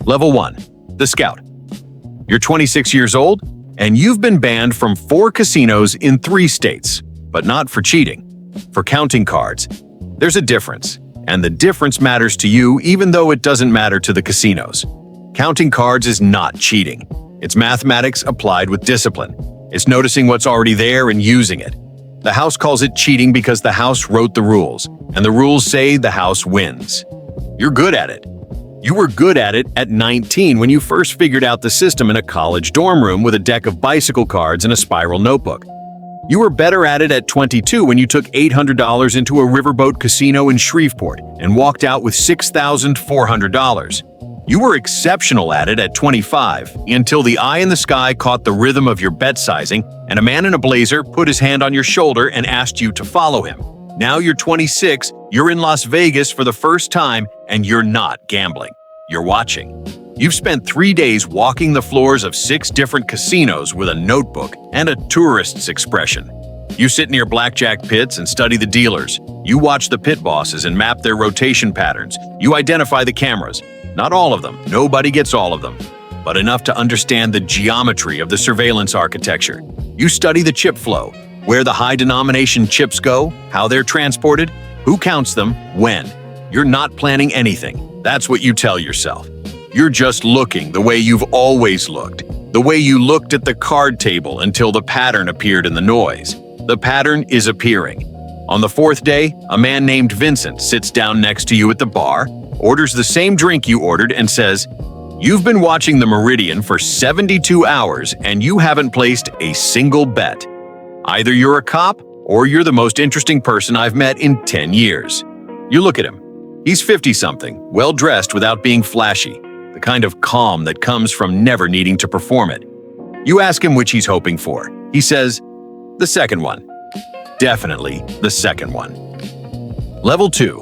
Level 1. The Scout. You're 26 years old, and you've been banned from 4 casinos in 3 states, but not for cheating, for counting cards. There's a difference, and the difference matters to you even though it doesn't matter to the casinos. Counting cards is not cheating. It's mathematics applied with discipline. It's noticing what's already there and using it. The house calls it cheating because the house wrote the rules, and the rules say the house wins. You're good at it. You were good at it at 19 when you first figured out the system in a college dorm room with a deck of bicycle cards and a spiral notebook. You were better at it at 22 when you took $800 into a riverboat casino in Shreveport and walked out with $6,400. You were exceptional at it at 25 until the eye in the sky caught the rhythm of your bet sizing and a man in a blazer put his hand on your shoulder and asked you to follow him. Now you're 26, you're in Las Vegas for the first time, and you're not gambling. You're watching. You've spent 3 days walking the floors of 6 different casinos with a notebook and a tourist's expression. You sit near blackjack pits and study the dealers. You watch the pit bosses and map their rotation patterns. You identify the cameras. Not all of them, nobody gets all of them, but enough to understand the geometry of the surveillance architecture. You study the chip flow, where the high-denomination chips go, how they're transported, who counts them, when. You're not planning anything. That's what you tell yourself. You're just looking the way you've always looked, the way you looked at the card table until the pattern appeared in the noise. The pattern is appearing. On the 4th day, a man named Vincent sits down next to you at the bar, orders the same drink you ordered, and says, "You've been watching the Meridian for 72 hours and you haven't placed a single bet. Either you're a cop or you're the most interesting person I've met in 10 years. You look at him. He's 50-something, well-dressed without being flashy, the kind of calm that comes from never needing to perform it. You ask him which he's hoping for. He says, "The second one." Definitely the second one. Level 2.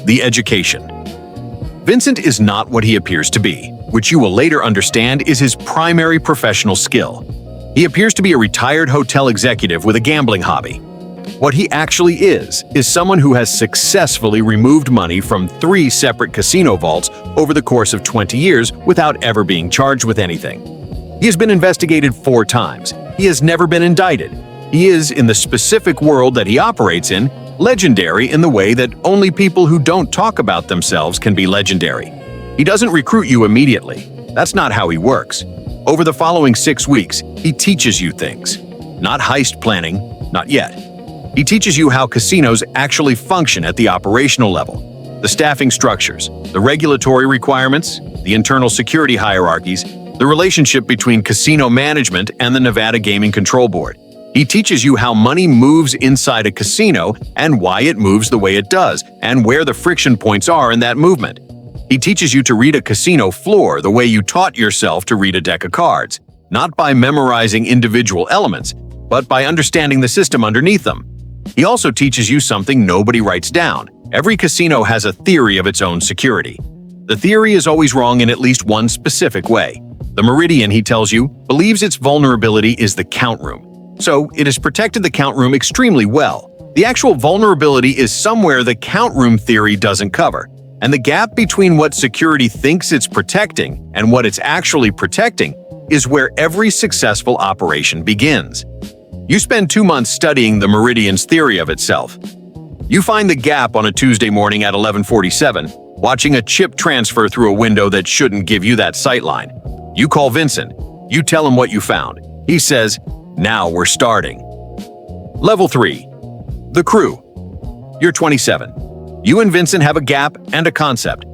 The Education. Vincent is not what he appears to be, which you will later understand is his primary professional skill. He appears to be a retired hotel executive with a gambling hobby. What he actually is someone who has successfully removed money from 3 separate casino vaults over the course of 20 years without ever being charged with anything. He has been investigated 4 times. He has never been indicted. He is, in the specific world that he operates in, legendary in the way that only people who don't talk about themselves can be legendary. He doesn't recruit you immediately. That's not how he works. Over the following 6 weeks, he teaches you things. Not heist planning, not yet. He teaches you how casinos actually function at the operational level, the staffing structures, the regulatory requirements, the internal security hierarchies, the relationship between casino management and the Nevada Gaming Control Board. He teaches you how money moves inside a casino and why it moves the way it does, and where the friction points are in that movement. He teaches you to read a casino floor the way you taught yourself to read a deck of cards, not by memorizing individual elements, but by understanding the system underneath them. He also teaches you something nobody writes down. Every casino has a theory of its own security. The theory is always wrong in at least one specific way. The Meridian, he tells you, believes its vulnerability is the count room. So it has protected the count room extremely well. The actual vulnerability is somewhere the count room theory doesn't cover, and the gap between what security thinks it's protecting and what it's actually protecting is where every successful operation begins. You spend 2 months studying the Meridian's theory of itself. You find the gap on a Tuesday morning at 11:47, watching a chip transfer through a window that shouldn't give you that sightline. You call Vincent. You tell him what you found. He says, "Now we're starting." Level 3. The Crew. You're 27. You and Vincent have a gap and a concept.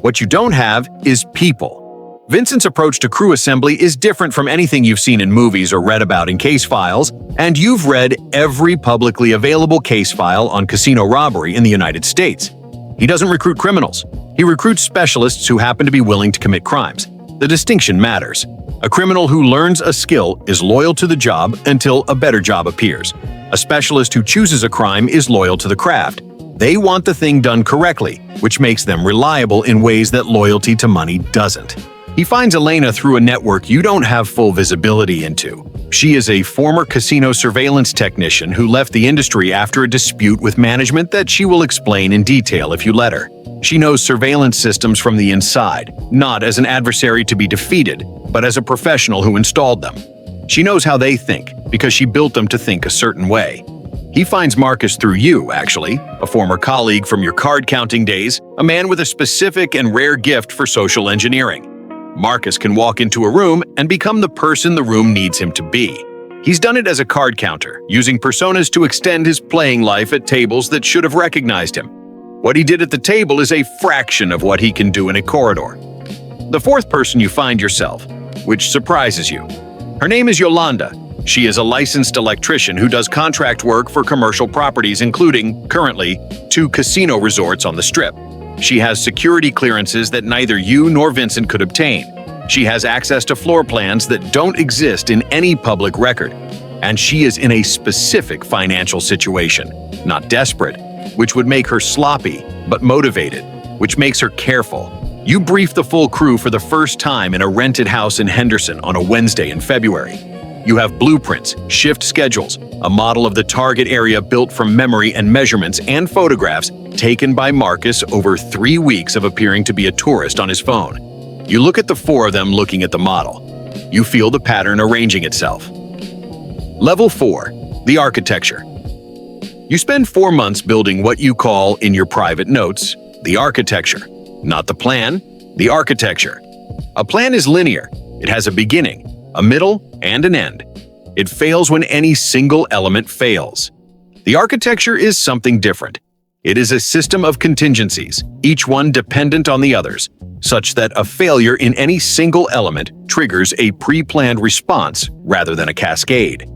What you don't have is people. Vincent's approach to crew assembly is different from anything you've seen in movies or read about in case files, and you've read every publicly available case file on casino robbery in the United States. He doesn't recruit criminals. He recruits specialists who happen to be willing to commit crimes. The distinction matters. A criminal who learns a skill is loyal to the job until a better job appears. A specialist who chooses a crime is loyal to the craft. They want the thing done correctly, which makes them reliable in ways that loyalty to money doesn't. He finds Elena through a network you don't have full visibility into. She is a former casino surveillance technician who left the industry after a dispute with management that she will explain in detail if you let her. She knows surveillance systems from the inside, not as an adversary to be defeated, but as a professional who installed them. She knows how they think, because she built them to think a certain way. He finds Marcus through you, actually, a former colleague from your card-counting days, a man with a specific and rare gift for social engineering. Marcus can walk into a room and become the person the room needs him to be. He's done it as a card counter, using personas to extend his playing life at tables that should have recognized him. What he did at the table is a fraction of what he can do in a corridor. The fourth person you find yourself, which surprises you. Her name is Yolanda. She is a licensed electrician who does contract work for commercial properties, including, currently, 2 casino resorts on the Strip. She has security clearances that neither you nor Vincent could obtain. She has access to floor plans that don't exist in any public record. And she is in a specific financial situation, not desperate, which would make her sloppy, but motivated, which makes her careful. You brief the full crew for the first time in a rented house in Henderson on a Wednesday in February. You have blueprints, shift schedules, a model of the target area built from memory and measurements and photographs taken by Marcus over 3 weeks of appearing to be a tourist on his phone. You look at the 4 of them looking at the model. You feel the pattern arranging itself. Level 4. The architecture. You spend 4 months building what you call, in your private notes, the architecture. Not the plan, the architecture. A plan is linear. It has a beginning, a middle, and an end. It fails when any single element fails. The architecture is something different. It is a system of contingencies, each one dependent on the others, such that a failure in any single element triggers a pre-planned response rather than a cascade.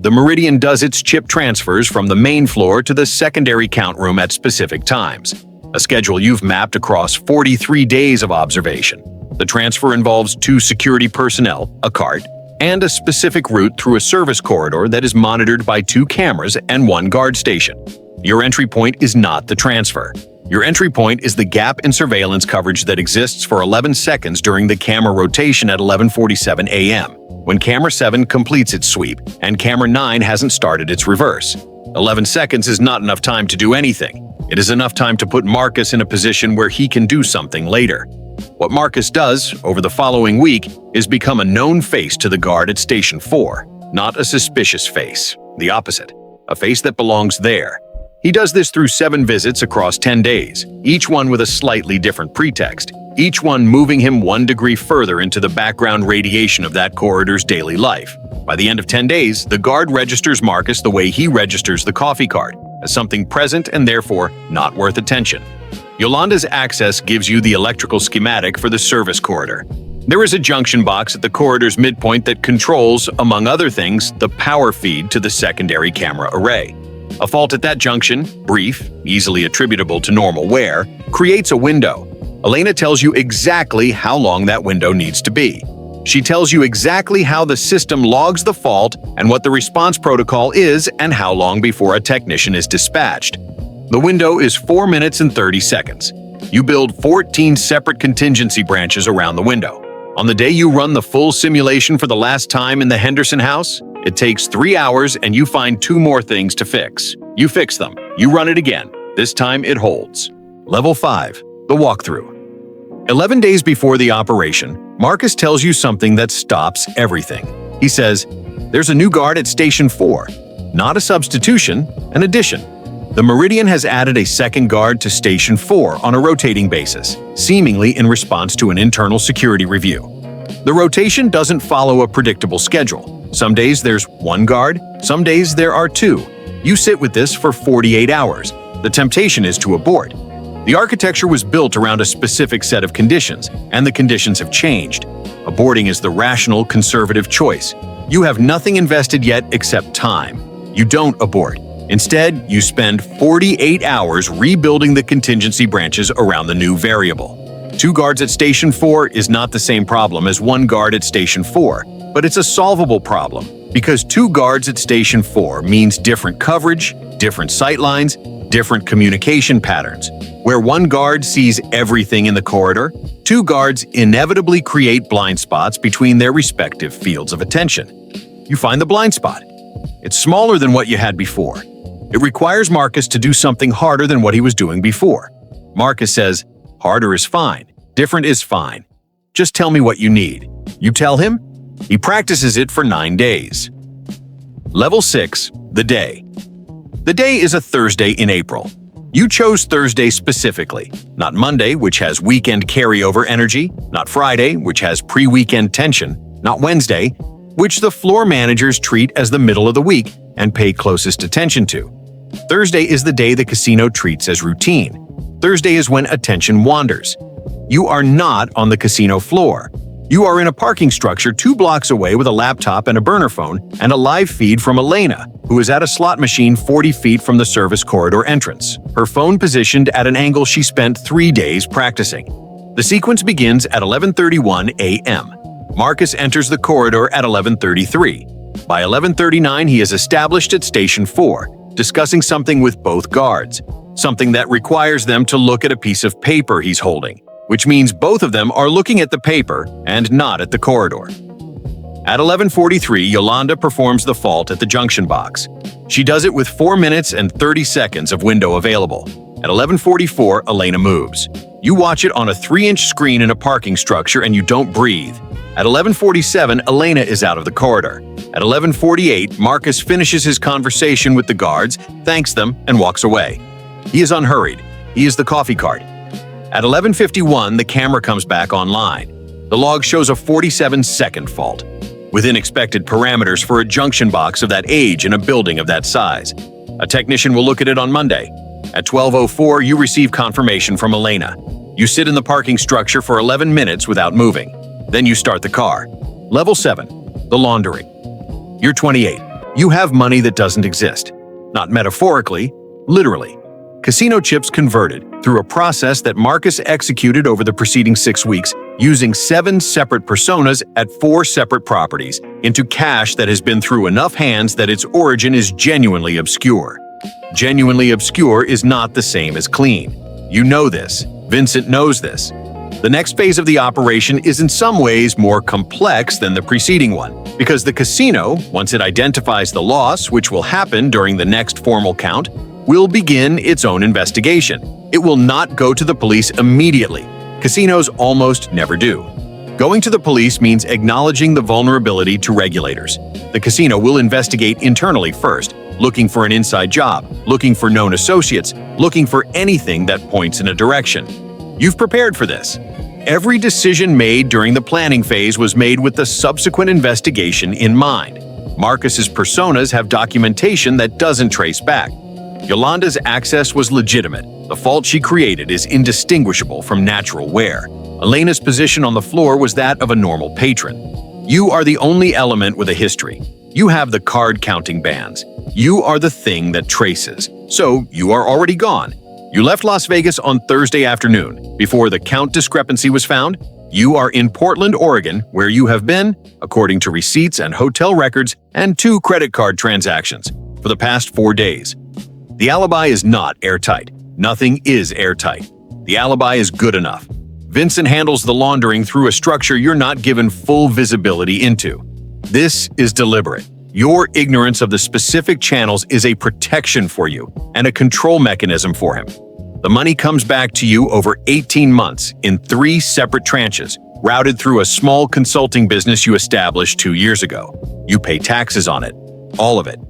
The Meridian does its chip transfers from the main floor to the secondary count room at specific times, a schedule you've mapped across 43 days of observation. The transfer involves 2 security personnel, a cart, and a specific route through a service corridor that is monitored by 2 cameras and 1 guard station. Your entry point is not the transfer. Your entry point is the gap in surveillance coverage that exists for 11 seconds during the camera rotation at 11:47 a.m., when camera 7 completes its sweep and camera 9 hasn't started its reverse. 11 seconds is not enough time to do anything. It is enough time to put Marcus in a position where he can do something later. What Marcus does over the following week is become a known face to the guard at Station 4, not a suspicious face, the opposite, a face that belongs there. He does this through 7 visits across 10 days, each one with a slightly different pretext, each one moving him 1 degree further into the background radiation of that corridor's daily life. By the end of 10 days, the guard registers Marcus the way he registers the coffee cart, as something present and therefore not worth attention. Yolanda's access gives you the electrical schematic for the service corridor. There is a junction box at the corridor's midpoint that controls, among other things, the power feed to the secondary camera array. A fault at that junction, brief, easily attributable to normal wear, creates a window. Elena tells you exactly how long that window needs to be. She tells you exactly how the system logs the fault and what the response protocol is and how long before a technician is dispatched. The window is 4 minutes and 30 seconds. You build 14 separate contingency branches around the window. On the day you run the full simulation for the last time in the Henderson house, it takes 3 hours and you find 2 more things to fix. You fix them. You run it again. This time it holds. Level 5. The walkthrough. 11 days before the operation, Marcus tells you something that stops everything. He says, "There's a new guard at Station 4. Not a substitution, an addition. The Meridian has added a second guard to Station 4 on a rotating basis, seemingly in response to an internal security review. The rotation doesn't follow a predictable schedule. Some days there's 1 guard, some days there are 2. You sit with this for 48 hours. The temptation is to abort. The architecture was built around a specific set of conditions, and the conditions have changed. Aborting is the rational, conservative choice. You have nothing invested yet except time. You don't abort. Instead, you spend 48 hours rebuilding the contingency branches around the new variable. 2 guards at Station 4 is not the same problem as 1 guard at Station 4, but it's a solvable problem, because 2 guards at Station 4 means different coverage, different sightlines, different communication patterns. Where 1 guard sees everything in the corridor, 2 guards inevitably create blind spots between their respective fields of attention. You find the blind spot. It's smaller than what you had before. It requires Marcus to do something harder than what he was doing before. Marcus says, harder is fine, different is fine. Just tell me what you need. You tell him? He practices it for 9 days. Level 6, the day. The day is a Thursday in April. You chose Thursday specifically, not Monday, which has weekend carryover energy, not Friday, which has pre-weekend tension, not Wednesday, which the floor managers treat as the middle of the week and pay closest attention to. Thursday is the day the casino treats as routine. Thursday is when attention wanders. You are not on the casino floor. You are in a parking structure 2 blocks away with a laptop and a burner phone and a live feed from Elena, who is at a slot machine 40 feet from the service corridor entrance, her phone positioned at an angle she spent 3 days practicing. The sequence begins at 11:31 a.m. Marcus enters the corridor at 11:33. By 11:39, he is established at Station 4, discussing something with both guards, something that requires them to look at a piece of paper he's holding, which means both of them are looking at the paper and not at the corridor. At 11:43, Yolanda performs the fault at the junction box. She does it with 4 minutes and 30 seconds of window available. At 11:44, Elena moves. You watch it on a 3-inch screen in a parking structure and you don't breathe. At 11:47, Elena is out of the corridor. At 11:48, Marcus finishes his conversation with the guards, thanks them, and walks away. He is unhurried. He is the coffee cart. At 11:51, the camera comes back online. The log shows a 47-second fault, within expected parameters for a junction box of that age in a building of that size. A technician will look at it on Monday. At 12:04, you receive confirmation from Elena. You sit in the parking structure for 11 minutes without moving. Then you start the car. Level 7, the laundering. You're 28. You have money that doesn't exist. Not metaphorically, literally. Casino chips converted through a process that Marcus executed over the preceding 6 weeks, using 7 separate personas at 4 separate properties into cash that has been through enough hands that its origin is genuinely obscure. Genuinely obscure is not the same as clean. You know this. Vincent knows this. The next phase of the operation is in some ways more complex than the preceding one, because the casino, once it identifies the loss, which will happen during the next formal count, will begin its own investigation. It will not go to the police immediately. Casinos almost never do. Going to the police means acknowledging the vulnerability to regulators. The casino will investigate internally first, looking for an inside job, looking for known associates, looking for anything that points in a direction. You've prepared for this. Every decision made during the planning phase was made with the subsequent investigation in mind. Marcus's personas have documentation that doesn't trace back. Yolanda's access was legitimate. The fault she created is indistinguishable from natural wear. Elena's position on the floor was that of a normal patron. You are the only element with a history. You have the card-counting bands. You are the thing that traces. So you are already gone. You left Las Vegas on Thursday afternoon. Before the count discrepancy was found, you are in Portland, Oregon, where you have been, according to receipts and hotel records and 2 credit card transactions, for the past 4 days. The alibi is not airtight. Nothing is airtight. The alibi is good enough. Vincent handles the laundering through a structure you're not given full visibility into. This is deliberate. Your ignorance of the specific channels is a protection for you and a control mechanism for him. The money comes back to you over 18 months in 3 separate tranches, routed through a small consulting business you established 2 years ago. You pay taxes on it, all of it.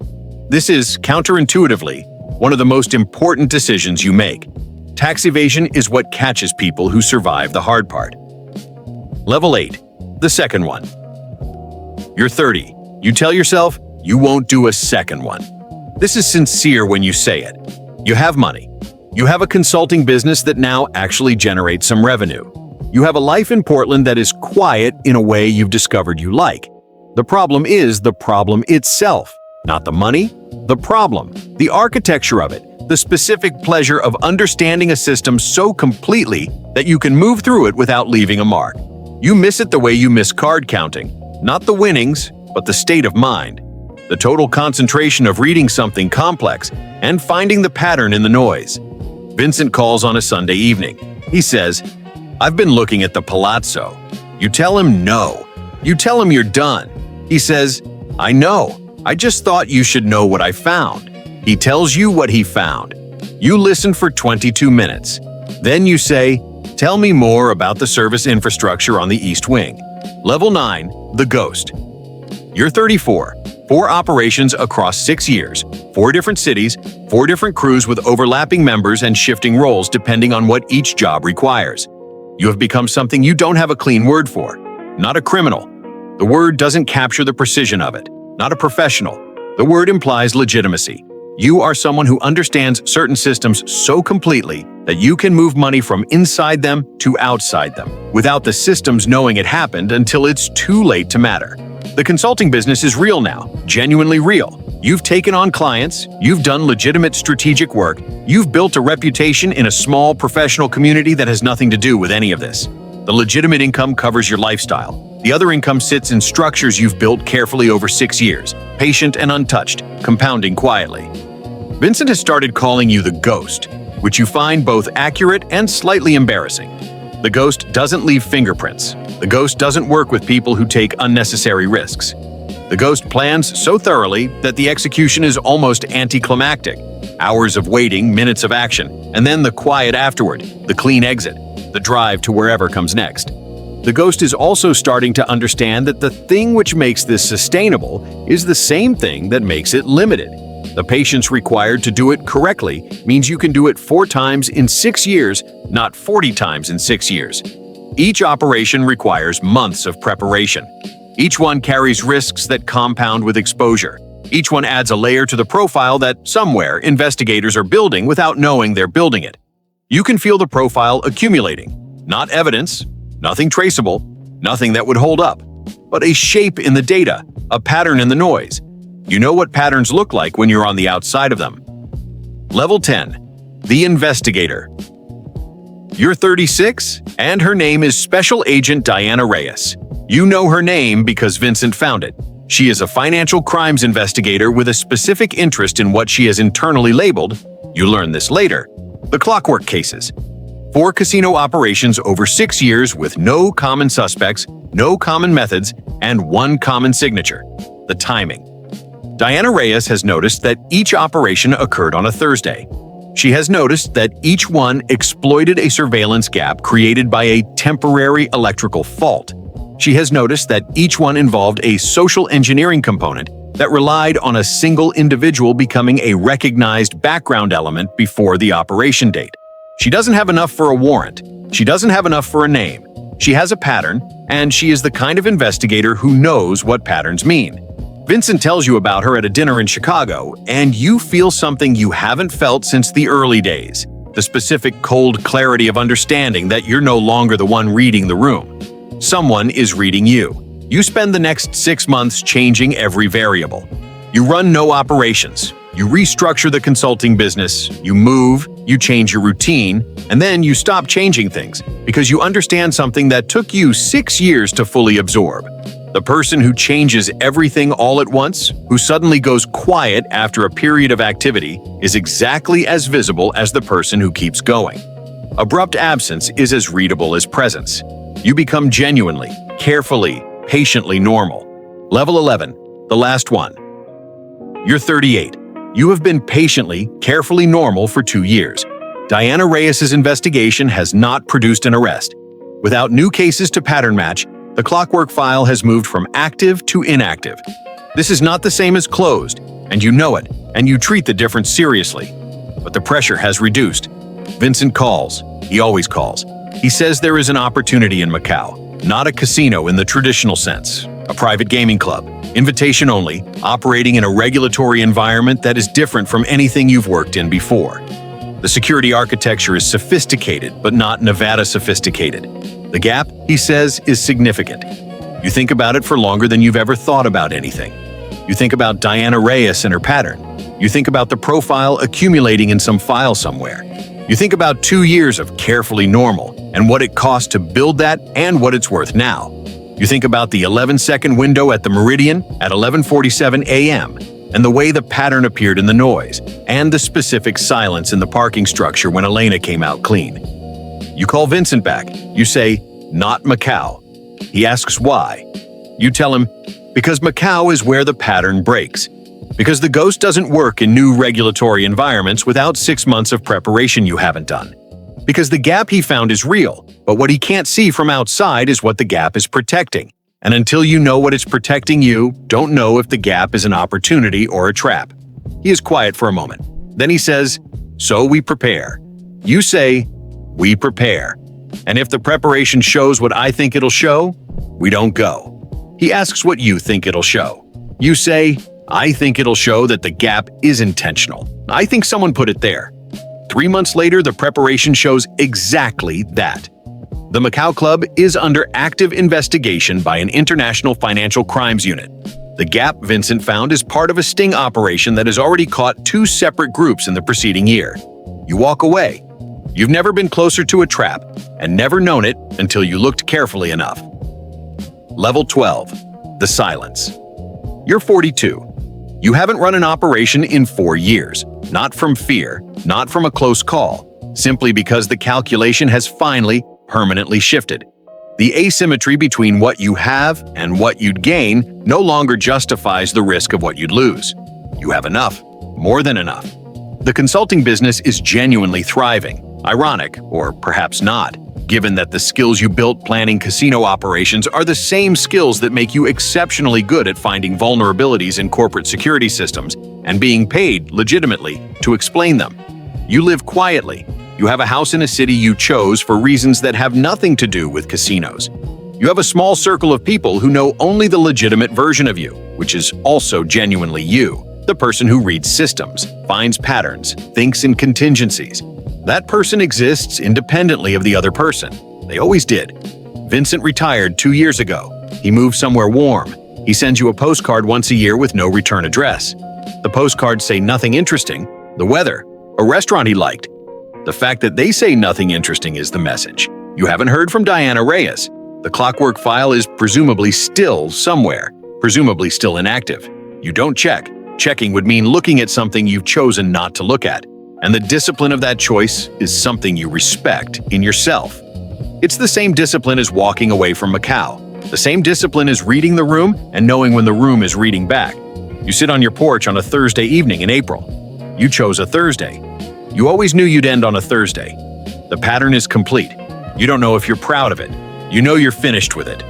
This is, counterintuitively, one of the most important decisions you make. Tax evasion is what catches people who survive the hard part. Level 8, the second one. You're 30. You tell yourself you won't do a second one. This is sincere when you say it. You have money. You have a consulting business that now actually generates some revenue. You have a life in Portland that is quiet in a way you've discovered you like. The problem is the problem itself, not the money. The problem, the architecture of it, the specific pleasure of understanding a system so completely that you can move through it without leaving a mark. You miss it the way you miss card counting, not the winnings, but the state of mind. The total concentration of reading something complex and finding the pattern in the noise. Vincent calls on a Sunday evening. He says, "I've been looking at the Palazzo." You tell him no. You tell him you're done. He says, "I know. I just thought you should know what I found." He tells you what he found. You listen for 22 minutes. Then you say, "Tell me more about the service infrastructure on the East Wing." Level 9, the ghost. You're 34, 4 operations across 6 years, 4 different cities, 4 different crews with overlapping members and shifting roles depending on what each job requires. You have become something you don't have a clean word for. Not a criminal. The word doesn't capture the precision of it. Not a professional. The word implies legitimacy. You are someone who understands certain systems so completely that you can move money from inside them to outside them, without the systems knowing it happened until it's too late to matter. The consulting business is real now, genuinely real. You've taken on clients, you've done legitimate strategic work, you've built a reputation in a small professional community that has nothing to do with any of this. The legitimate income covers your lifestyle. The other income sits in structures you've built carefully over 6 years, patient and untouched, compounding quietly. Vincent has started calling you the ghost, which you find both accurate and slightly embarrassing. The ghost doesn't leave fingerprints. The ghost doesn't work with people who take unnecessary risks. The ghost plans so thoroughly that the execution is almost anticlimactic. Hours of waiting, minutes of action, and then the quiet afterward, the clean exit, the drive to wherever comes next. The ghost is also starting to understand that the thing which makes this sustainable is the same thing that makes it limited. The patience required to do it correctly means you can do it 4 times in 6 years, not 40 times in 6 years. Each operation requires months of preparation. Each one carries risks that compound with exposure. Each one adds a layer to the profile that somewhere investigators are building without knowing they're building it. You can feel the profile accumulating. Not evidence, nothing traceable, nothing that would hold up, but a shape in the data, a pattern in the noise. You know what patterns look like when you're on the outside of them. Level 10, the Investigator. You're 36, and her name is Special Agent Diana Reyes. You know her name because Vincent found it. She is a financial crimes investigator with a specific interest in what she has internally labeled, you learn this later, the clockwork cases. 4 casino operations over 6 years with no common suspects, no common methods, and 1 common signature, the timing. Diana Reyes has noticed that each operation occurred on a Thursday. She has noticed that each one exploited a surveillance gap created by a temporary electrical fault. She has noticed that each one involved a social engineering component that relied on a single individual becoming a recognized background element before the operation date. She doesn't have enough for a warrant. She doesn't have enough for a name. She has a pattern, and she is the kind of investigator who knows what patterns mean. Vincent tells you about her at a dinner in Chicago, and you feel something you haven't felt since the early days. The specific cold clarity of understanding that you're no longer the one reading the room. Someone is reading you. You spend the next 6 months changing every variable. You run no operations. You restructure the consulting business, you move, you change your routine, and then you stop changing things because you understand something that took you 6 years to fully absorb. The person who changes everything all at once, who suddenly goes quiet after a period of activity, is exactly as visible as the person who keeps going. Abrupt absence is as readable as presence. You become genuinely, carefully, patiently normal. Level 11, the last one. You're 38. You have been patiently, carefully normal for 2 years. Diana Reyes' investigation has not produced an arrest. Without new cases to pattern match, the clockwork file has moved from active to inactive. This is not the same as closed, and you know it, and you treat the difference seriously. But the pressure has reduced. Vincent calls. He always calls. He says there is an opportunity in Macau, not a casino in the traditional sense, a private gaming club, invitation only, operating in a regulatory environment that is different from anything you've worked in before. The security architecture is sophisticated, but not Nevada sophisticated. The gap, he says, is significant. You think about it for longer than you've ever thought about anything. You think about Diana Reyes and her pattern. You think about the profile accumulating in some file somewhere. You think about 2 years of carefully normal and what it cost to build that and what it's worth now. You think about the 11-second window at the Meridian at 11:47 a.m. and the way the pattern appeared in the noise and the specific silence in the parking structure when Elena came out clean. You call Vincent back. You say, "Not Macau." He asks why. You tell him, because Macau is where the pattern breaks. Because the ghost doesn't work in new regulatory environments without 6 months of preparation you haven't done. Because the gap he found is real, but what he can't see from outside is what the gap is protecting. And until you know what it's protecting, you don't know if the gap is an opportunity or a trap. He is quiet for a moment. Then he says, "So we prepare." You say, "We prepare." And if the preparation shows what I think it'll show, we don't go. He asks what you think it'll show. You say, "I think it'll show that the gap is intentional. I think someone put it there." 3 months later, the preparation shows exactly that. The Macau Club is under active investigation by an international financial crimes unit. The gap Vincent found is part of a sting operation that has already caught 2 separate groups in the preceding year. You walk away. You've never been closer to a trap and never known it until you looked carefully enough. Level 12. The silence. You're 42. You haven't run an operation in 4 years. Not from fear, not from a close call, simply because the calculation has finally, permanently shifted. The asymmetry between what you have and what you'd gain no longer justifies the risk of what you'd lose. You have enough, more than enough. The consulting business is genuinely thriving. Ironic, or perhaps not, given that the skills you built planning casino operations are the same skills that make you exceptionally good at finding vulnerabilities in corporate security systems and being paid legitimately to explain them. You live quietly. You have a house in a city you chose for reasons that have nothing to do with casinos. You have a small circle of people who know only the legitimate version of you, which is also genuinely you, the person who reads systems, finds patterns, thinks in contingencies. That person exists independently of the other person. They always did. Vincent retired 2 years ago. He moved somewhere warm. He sends you a postcard once a year with no return address. The postcards say nothing interesting, the weather, a restaurant he liked. The fact that they say nothing interesting is the message. You haven't heard from Diana Reyes. The clockwork file is presumably still somewhere, presumably still inactive. You don't check. Checking would mean looking at something you've chosen not to look at. And the discipline of that choice is something you respect in yourself. It's the same discipline as walking away from Macau. The same discipline as reading the room and knowing when the room is reading back. You sit on your porch on a Thursday evening in April. You chose a Thursday. You always knew you'd end on a Thursday. The pattern is complete. You don't know if you're proud of it. You know you're finished with it.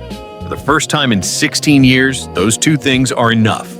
For the first time in 16 years, those 2 things are enough.